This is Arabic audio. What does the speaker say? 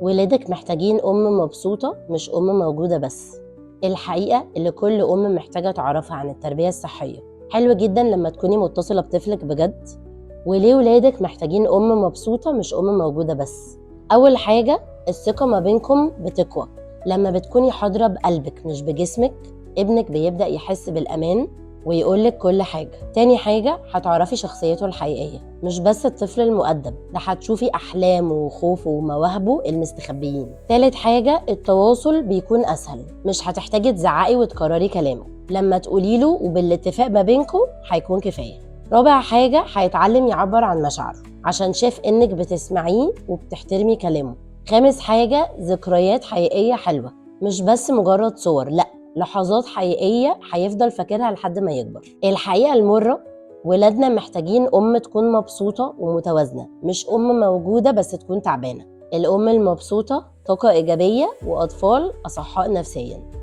ولادك محتاجين أم مبسوطة مش أم موجودة بس. الحقيقة اللي كل أم محتاجة تعرفها عن التربية الصحية. حلو جدا لما تكوني متصلة بطفلك بجد. وليه ولادك محتاجين أم مبسوطة مش أم موجودة بس. أول حاجة، الثقة ما بينكم بتقوى لما بتكوني حاضرة بقلبك مش بجسمك. ابنك بيبدأ يحس بالأمان ويقولك كل حاجة. تاني حاجة، هتعرفي شخصيته الحقيقية مش بس الطفل المؤدب، ده هتشوفي أحلامه وخوفه ومواهبه المستخبيين. تالت حاجة، التواصل بيكون أسهل، مش هتحتاجي تزعقي وتكرري كلامه، لما تقوليله وبالاتفاق ما بينكم هيكون كفاية. رابع حاجة، هيتعلم يعبر عن مشاعره عشان شاف إنك بتسمعيه وبتحترمي كلامه. خامس حاجة، ذكريات حقيقية حلوة مش بس مجرد صور، لأ، لحظات حقيقية هيفضل فاكرها لحد ما يكبر. الحقيقة المرة، ولادنا محتاجين أم تكون مبسوطة ومتوازنة مش أم موجودة بس تكون تعبانة. الأم المبسوطة طاقة إيجابية وأطفال أصحاء نفسياً.